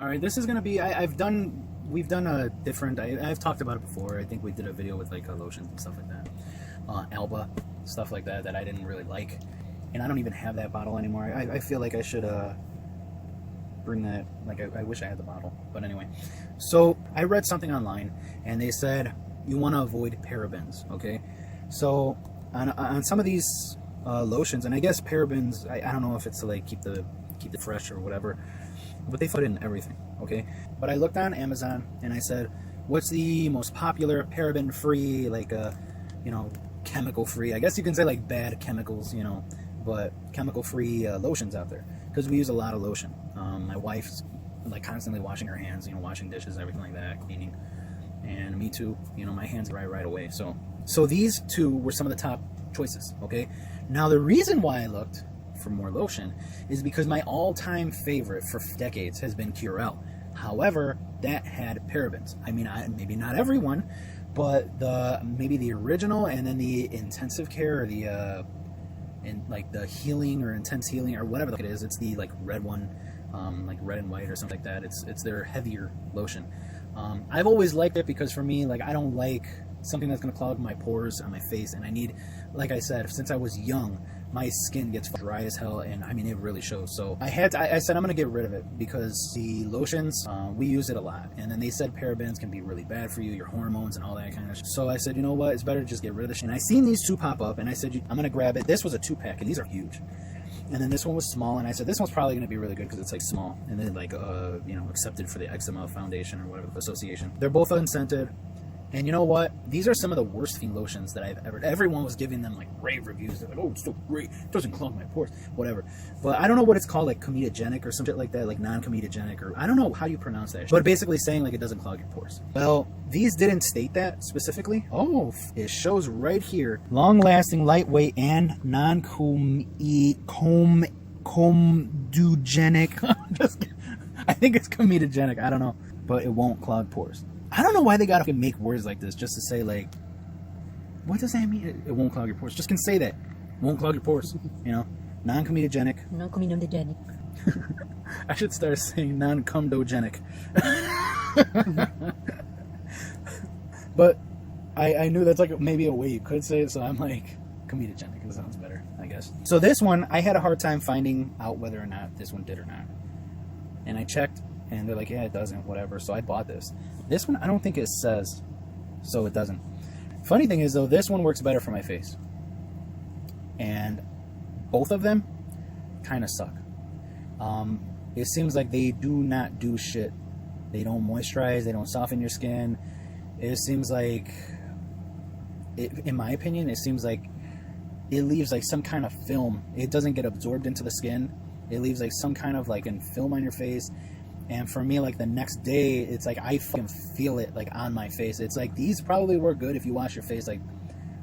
All right, this is gonna be. We've done a different. I've talked about it before. I think we did a video with like lotions and stuff like that, Alba stuff like that I didn't really like, and I don't even have that bottle anymore. I feel like I should bring that. Like I wish I had the bottle, but anyway. So I read something online, and they said you want to avoid parabens. Okay, so on some of these lotions, and I guess parabens. I don't know if it's to like keep it fresh or whatever. But they put in everything, okay? But I looked on Amazon and I said, what's the most popular paraben-free, like, chemical-free, I guess you can say like bad chemicals, but chemical-free lotions out there. Because we use a lot of lotion. My wife's like constantly washing her hands, washing dishes, everything like that, cleaning. And me too, my hands dry right away. So these two were some of the top choices, okay? Now the reason why I looked for more lotion is because my all-time favorite for decades has been Curel. However, that had parabens. I mean, maybe not everyone, but maybe the original, and then the intensive care, or the the healing or intense healing or whatever it is. It's the like red one, like red and white or something like that. It's their heavier lotion. I've always liked it because for me, like, I don't like something that's going to clog my pores on my face, and I need, like I said, since I was young, my skin gets dry as hell, and I mean, it really shows. So I said I'm gonna get rid of it because the lotions, we use it a lot, and then they said parabens can be really bad for you, your hormones and all that kind of shit. So I said, you know what, it's better to just get rid of this. And I seen these two pop up, and I said I'm gonna grab it. This was a 2-pack, and these are huge. And then this one was small, and I said this one's probably gonna be really good because it's like small, and then like accepted for the Eczema Foundation or whatever association. They're both unscented. And you know what? These are some of the worst lotions that I've ever. Everyone was giving them like rave reviews. They're like, "Oh, it's so great. It doesn't clog my pores, whatever." But I don't know what it's called, like comedogenic or some shit like that, like non-comedogenic, or I don't know how you pronounce that. But basically saying like it doesn't clog your pores. Well, these didn't state that specifically. Oh, it shows right here: long-lasting, lightweight, and non-comedogenic. I think it's comedogenic. I don't know, but it won't clog pores. I don't know why they gotta make words like this just to say, like, what does that mean? It won't clog your pores. Just can say that. Won't clog your pores. Non-comedogenic. Non-comedogenic. I should start saying non-comedogenic. But I knew that's like maybe a way you could say it, so I'm like, comedogenic. It sounds better, I guess. So this one, I had a hard time finding out whether or not this one did or not. And I checked, and they're like, yeah, it doesn't, whatever. So I bought this. This one, I don't think it says, so it doesn't. Funny thing is, though, this one works better for my face. And both of them kind of suck. It seems like they do not do shit. They don't moisturize. They don't soften your skin. It seems like, in my opinion, it seems like it leaves like some kind of film. It doesn't get absorbed into the skin. It leaves like some kind of like film on your face. And for me, like the next day, it's like I fucking feel it like on my face. It's like these probably work good if you wash your face like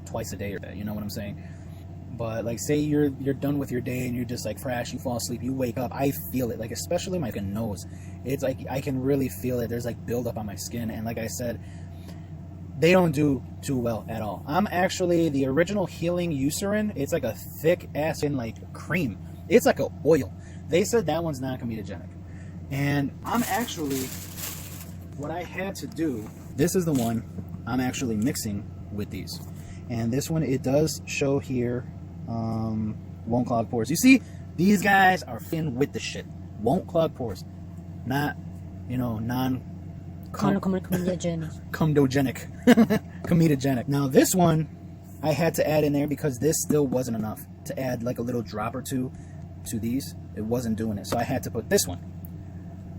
twice a day or that. You know what I'm saying? But like, say you're done with your day and you're just like fresh, you fall asleep, you wake up, I feel it. Like especially my nose. It's like I can really feel it. There's like buildup on my skin, and like I said, they don't do too well at all. I'm actually the original Healing Eucerin. It's like a thick ass like cream. It's like a oil. They said that one's non-comedogenic. And I'm actually, what I had to do, this is the one I'm actually mixing with these. And this one, it does show here, won't clog pores. You see, these guys are thin with the shit. Won't clog pores. Not, Comedogenic. Comedogenic. Now this one, I had to add in there because this still wasn't enough to add like a little drop or two to these. It wasn't doing it. So I had to put this one.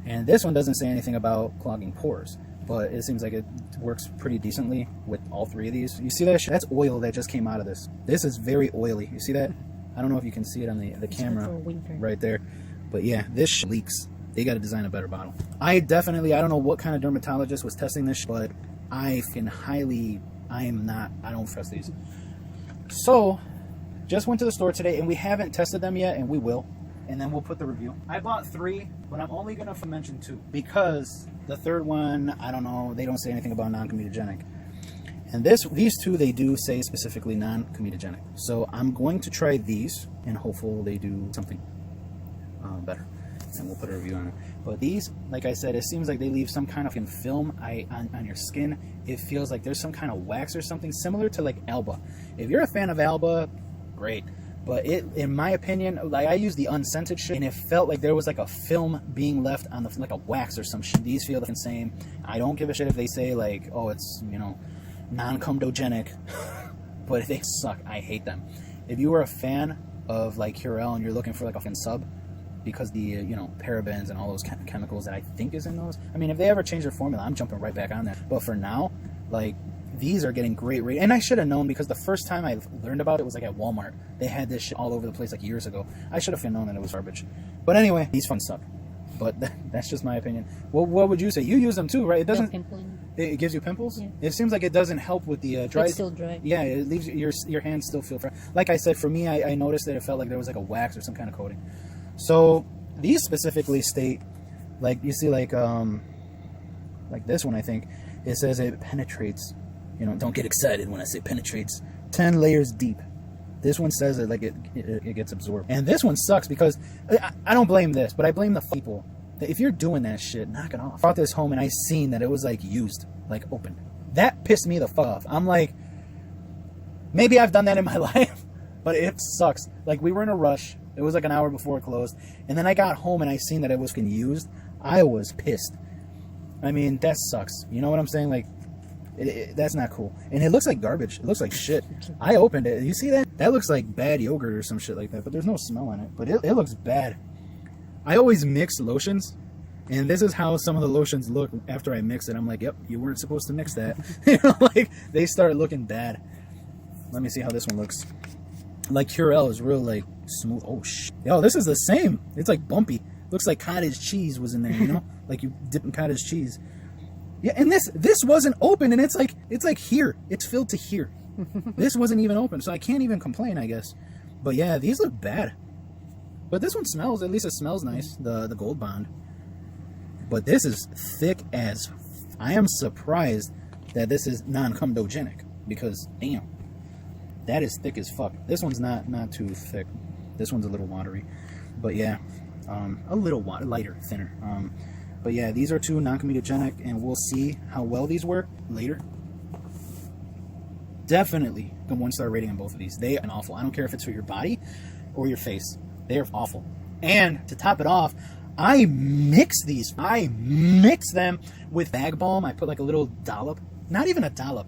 And this one doesn't say anything about clogging pores, but it seems like it works pretty decently with all three of these. You see that shit? That's oil that just came out of this. This is very oily. You see that? I don't know if you can see it on the camera right there. But yeah, this shit leaks. They got to design a better bottle. I don't know what kind of dermatologist was testing this, but I don't trust these. So, just went to the store today, and we haven't tested them yet, and we will. And then we'll put the review. I bought 3, but I'm only going to mention 2 because the third one, I don't know, they don't say anything about non-comedogenic. And these 2, they do say specifically non-comedogenic. So I'm going to try these, and hopefully they do something better. and we'll put a review on it. But these, like I said, it seems like they leave some kind of film on your skin. It feels like there's some kind of wax or something similar to like Alba. If you're a fan of Alba, great. But in my opinion, like I used the unscented shit, and it felt like there was like a film being left on the, like a wax or some shit. These feel the same. I don't give a shit if they say like, oh, it's, you know, non-comedogenic, but they suck. I hate them. If you were a fan of like curel and you're looking for like a sub, because the you know, parabens and all those chemicals that I think is in those, I mean, if they ever change their formula, I'm jumping right back on that. But for now, like, these are getting great rate, and I should have known, because the first time I learned about it was like at Walmart. They had this shit all over the place like years ago. I should have known that it was garbage. But anyway, these fun suck. But that's just my opinion. Well, what would you say? You use them too, right? It doesn't. It gives you pimples. Yeah. It seems like it doesn't help with the dry. It's still dry. Yeah, it leaves your hands still feel fresh. Like I said, for me, I noticed that it felt like there was like a wax or some kind of coating. So these specifically state, like you see, like this one, I think it says it penetrates. You know, don't get excited when I say penetrates. 10 layers deep. This one says it like it gets absorbed. And this one sucks because I don't blame this, but I blame the people. If you're doing that shit, knock it off. I brought this home and I seen that it was like used, like open. That pissed me the fuck off. I'm like, maybe I've done that in my life, but it sucks. Like, we were in a rush. It was like an hour before it closed. And then I got home and I seen that it was used. I was pissed. I mean, that sucks. You know what I'm saying? Like, that's not cool. And it looks like garbage. It looks like shit. I opened it. You see that? That looks like bad yogurt or some shit like that, but there's no smell on it. But it looks bad. I always mix lotions, and this is how some of the lotions look after I mix it. I'm like, yep, you weren't supposed to mix that. You know, like, they start looking bad. Let me see how this one looks. Like, curel is real, like, smooth. Oh, shit. Yo, this is the same. It's like bumpy. Looks like cottage cheese was in there, you know? Like you dip in cottage cheese. Yeah, and this wasn't open, and it's like here. It's filled to here. This wasn't even open, so I can't even complain, I guess. But yeah, these look bad. But this one smells, at least it smells nice, the Gold Bond. But this is thick as... I am surprised that this is non-comedogenic, because, damn, that is thick as fuck. This one's not too thick. This one's a little watery. But yeah, a little lighter, thinner. But yeah, these are two non-comedogenic, and we'll see how well these work later. Definitely the 1-star rating on both of these. They are awful. I don't care if it's for your body or your face. They are awful. And to top it off, I mix these. I mix them with bag balm. I put like a little dollop, not even a dollop,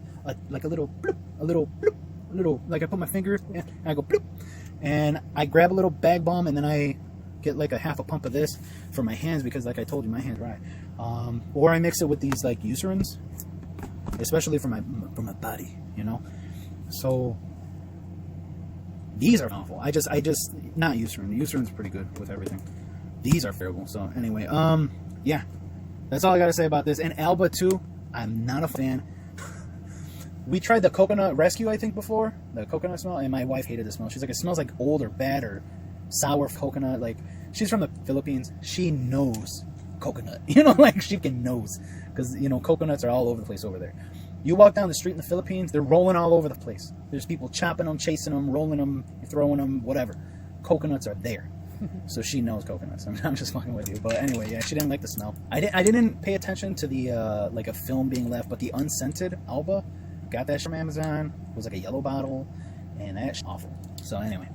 like a little bloop, a little bloop, a little, like I put my finger and I go bloop, and I grab a little bag balm, and then I get like a half a pump of this for my hands, because like I told you, my hands dry. Or I mix it with these like Eucerins, especially for my body, you know. So these are awful. I just not Eucerin. Eucerin's pretty good with everything. These are terrible. So anyway, yeah, that's all I gotta say about this. And Alba too, I'm not a fan. We tried the coconut rescue, I think, before, the coconut smell, and my wife hated the smell. She's like, it smells like old or bad or sour coconut. Like, she's from the Philippines. She knows coconut, you know, like she can nose, because, you know, coconuts are all over the place over there. You walk down the street in the Philippines, they're rolling all over the place. There's people chopping them, chasing them, rolling them, throwing them, whatever. Coconuts are there. So she knows coconuts. I'm just fucking with you. But anyway, yeah, she didn't like the smell. I didn't pay attention to the like a film being left, but the unscented Alba, got that from Amazon. It was like a yellow bottle, and that's awful. So anyway.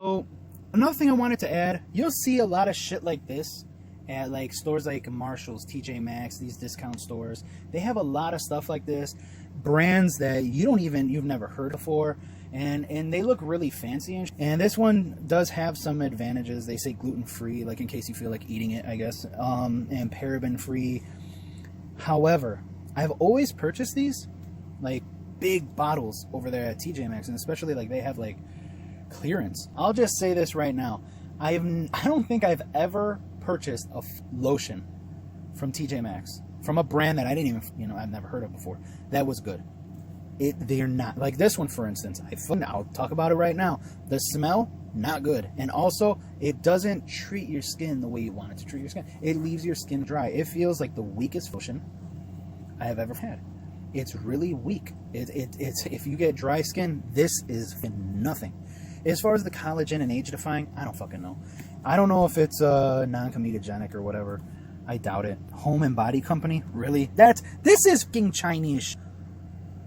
So another thing I wanted to add, you'll see a lot of shit like this at like stores like Marshall's, TJ Maxx, these discount stores. They have a lot of stuff like this, brands that you've never heard before, and they look really fancy. And this one does have some advantages. They say gluten-free, like in case you feel like eating it, I guess, and paraben-free. However, I've always purchased these like big bottles over there at TJ Maxx, and especially like they have like clearance. I'll just say this right now, I don't think I've ever purchased a lotion from TJ Maxx from a brand that I didn't even, you know, I've never heard of before, that was good. They're not like this one, for instance. I'll talk about it right now. The smell, not good, and also it doesn't treat your skin the way you want it to treat your skin. It leaves your skin dry. It feels like the weakest lotion I have ever had. It's really weak. It's if you get dry skin, this is nothing. As far as the collagen and age defying, I don't fucking know. I don't know if it's non-comedogenic or whatever. I doubt it. Home and Body Company? Really? This is fucking Chinese.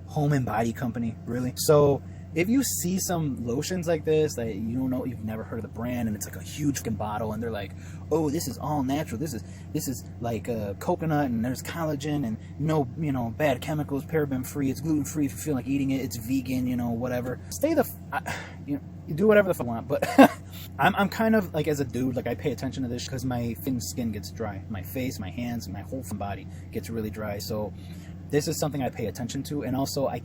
Home and Body Company? Really? So if you see some lotions like this that you don't know, you've never heard of the brand, and it's like a huge fucking bottle, and they're like, oh, this is all natural. This is like coconut, and there's collagen, and no, bad chemicals, paraben free. It's gluten free if you feel like eating it. It's vegan, whatever. You do whatever the fuck you want, but I'm kind of like, as a dude, like I pay attention to this because my thin skin gets dry. My face, my hands, my whole body gets really dry. So this is something I pay attention to, and also I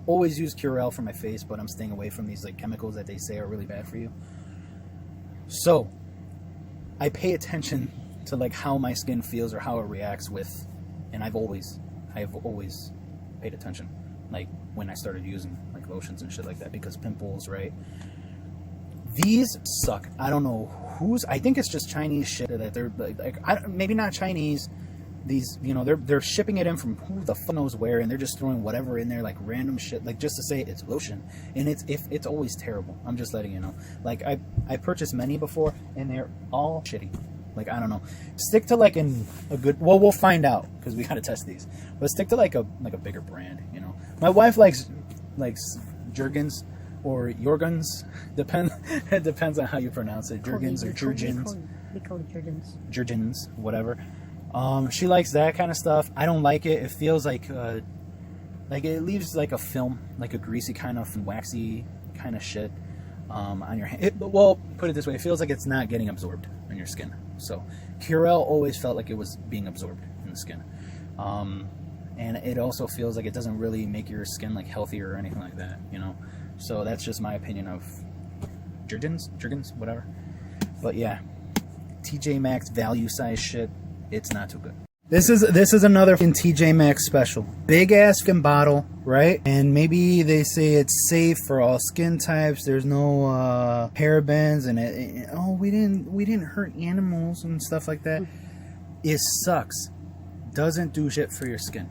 always use Curel for my face, but I'm staying away from these like chemicals that they say are really bad for you. So I pay attention to like how my skin feels or how it reacts with, and I've always paid attention, like when I started using like lotions and shit like that, because pimples, right? These suck. I don't know I think it's just Chinese shit that they're like maybe not Chinese. These, they're shipping it in from who the fuck knows where, and they're just throwing whatever in there, like random shit, like just to say it's lotion, and it's always terrible. I'm just letting you know. Like I purchased many before, and they're all shitty. Like, I don't know. Stick to like a good. Well, we'll find out because we gotta test these. But stick to like a bigger brand. My wife likes Jergens or Jorgens. It depends on how you pronounce it. Jergens or Jergens. We call it Jergens. Jergens, whatever. She likes that kind of stuff. I don't like it. It feels like it leaves like a film, like a greasy kind of waxy kind of shit on your hand. Well, put it this way, it feels like it's not getting absorbed in your skin. So Curel always felt like it was being absorbed in the skin. And it also feels like it doesn't really make your skin like healthier or anything like that, So that's just my opinion of Jergens, whatever. But yeah, TJ Maxx value size shit. It's not too good. This is another TJ Maxx special. Big ass fucking bottle, right? And maybe they say it's safe for all skin types. There's no parabens and we didn't hurt animals and stuff like that. It sucks. Doesn't do shit for your skin,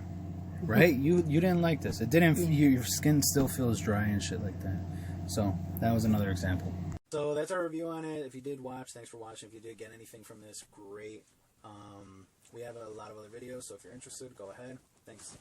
right? You didn't like this. It didn't. Your skin still feels dry and shit like that. So that was another example. So that's our review on it. If you did watch, thanks for watching. If you did get anything from this, great. We have a lot of other videos, so if you're interested, go ahead. Thanks.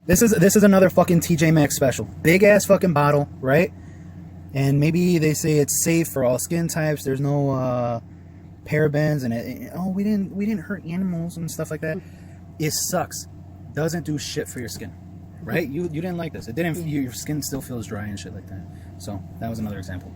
This is another fucking TJ Maxx special. Big ass fucking bottle, right? And maybe they say it's safe for all skin types. There's no parabens and oh, we didn't hurt animals and stuff like that. It sucks. Doesn't do shit for your skin, right? You didn't like this. It didn't. Your skin still feels dry and shit like that. So that was another example.